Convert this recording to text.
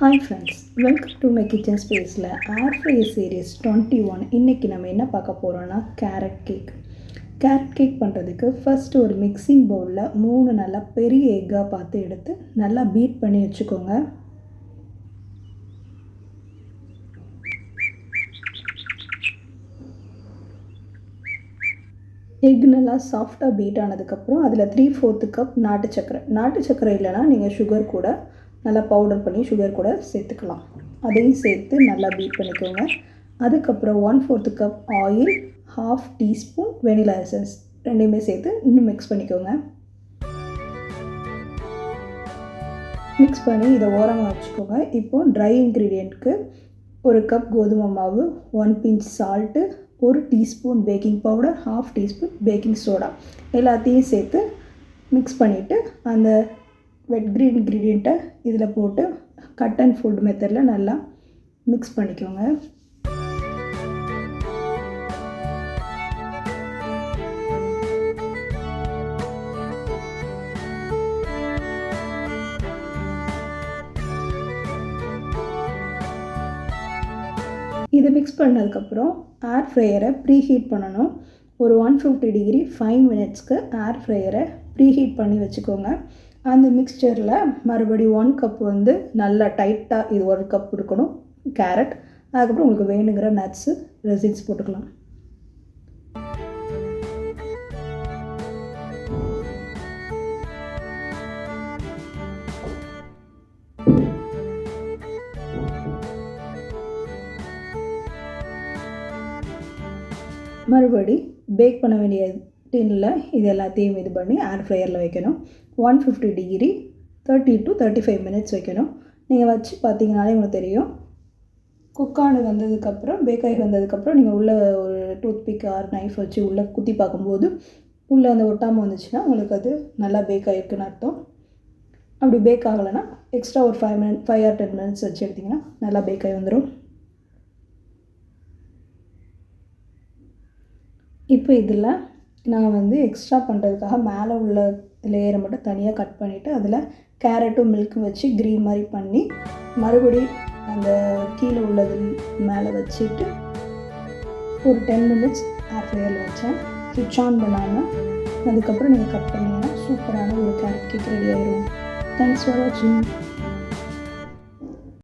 Hi friends, welcome to my kitchen ஸ்பேஸில் ஏர் fryer series 21. இன்றைக்கி நம்ம என்ன பார்க்க போகிறோன்னா கேரட் கேக் பண்ணுறதுக்கு ஃபஸ்ட்டு ஒரு மிக்சிங் பவுலில் 3 நல்லா பெரிய எக்காக பார்த்து எடுத்து நல்லா பீட் பண்ணி வச்சுக்கோங்க. எக் நல்லா சாஃப்டாக பீட் ஆனதுக்கப்புறம் அதில் 3/4 கப் நாட்டு சர்க்கரை இல்லைனா நீங்கள் சுகர் கூட நல்லா பவுடர் பண்ணி சுகர் கூட சேர்த்துக்கலாம். அதையும் சேர்த்து நல்லா பீட் பண்ணிக்கோங்க. அதுக்கப்புறம் 1/4 cup oil, 1/2 teaspoon vanilla essence ரெண்டையுமே சேர்த்து இன்னும் மிக்ஸ் பண்ணிக்கோங்க. மிக்ஸ் பண்ணி இதை ஓரமாக வச்சுக்கோங்க. இப்போது ட்ரை இன்க்ரீடியண்ட்க்கு 1 கப் கோதுமை மாவு, 1 pinch salt, 1 teaspoon baking powder, 1/2 teaspoon baking soda எல்லாத்தையும் சேர்த்து மிக்ஸ் பண்ணிவிட்டு அந்த வெட் கிரீன் இன்க்ரீடியண்ட்டை இதில் போட்டு கட் அண்ட் ஃபோல்ட் மெத்தடில் நல்லா மிக்ஸ் பண்ணிக்கோங்க. இது மிக்ஸ் பண்ணதுக்கப்புறம் ஏர் ஃப்ரையரை ப்ரீஹீட் பண்ணணும். ஒரு 150 டிகிரி 5 மினிட்ஸ்க்கு ஏர் ஃப்ரையரை ப்ரீஹீட் பண்ணி வச்சுக்கோங்க. அந்த மிக்ஸ்சரில் மறுபடியும் 1 கப் நல்லா டைட்டாக இது 1 கப் இருக்கணும் கேரட். அதுக்கப்புறம் உங்களுக்கு வேணுங்கிற நட்ஸு ரெசின்ஸ் போட்டுக்கலாம். மறுபடி பேக் பண்ண வேண்டிய டின்னில் இது எல்லாத்தையும் இது பண்ணி ஏர் ஃப்ரையரில் வைக்கணும். 150 டிகிரி 30 to 35 மினிட்ஸ் வைக்கணும். நீங்கள் வச்சு பார்த்தீங்கனாலே உங்களுக்கு தெரியும். குக்கானு வந்ததுக்கப்புறம் பேக்காகி வந்ததுக்கப்புறம் நீங்கள் உள்ளே ஒரு டூத்பிக் ஆர் நைஃப் வச்சு உள்ளே குத்தி பார்க்கும்போது உள்ளே அந்த ஒட்டாமல் வந்துச்சுன்னா உங்களுக்கு அது நல்லா பேக் ஆகிருக்குன்னு அர்த்தம். அப்படி பேக் ஆகலைன்னா எக்ஸ்ட்ரா ஒரு 5 or 10 மினிட்ஸ் வச்சு எடுத்திங்கன்னா நல்லா பேக் ஆகி வந்துடும். இப்போ இதில் நான் எக்ஸ்ட்ரா பண்ணுறதுக்காக மேலே உள்ள லேயரை மட்டும் தனியாக கட் பண்ணிவிட்டு அதில் கேரட்டும் மில்க்கும் வச்சு க்ரீன் மாதிரி பண்ணி மறுபடி அந்த கீழே உள்ளது மேலே வச்சுட்டு ஒரு 10 மினிட்ஸ் ஏர் ஃப்ரையரில் வச்சேன். ஸ்விட்ச் ஆன் பண்ணாமல் அதுக்கப்புறம் நீங்கள் கட் பண்ணிங்கன்னா சூப்பரான ஒரு கேரட் கேக் ரெடி ஆகிடும். தேங்க்ஸ் ஃபார் வாட்சிங்.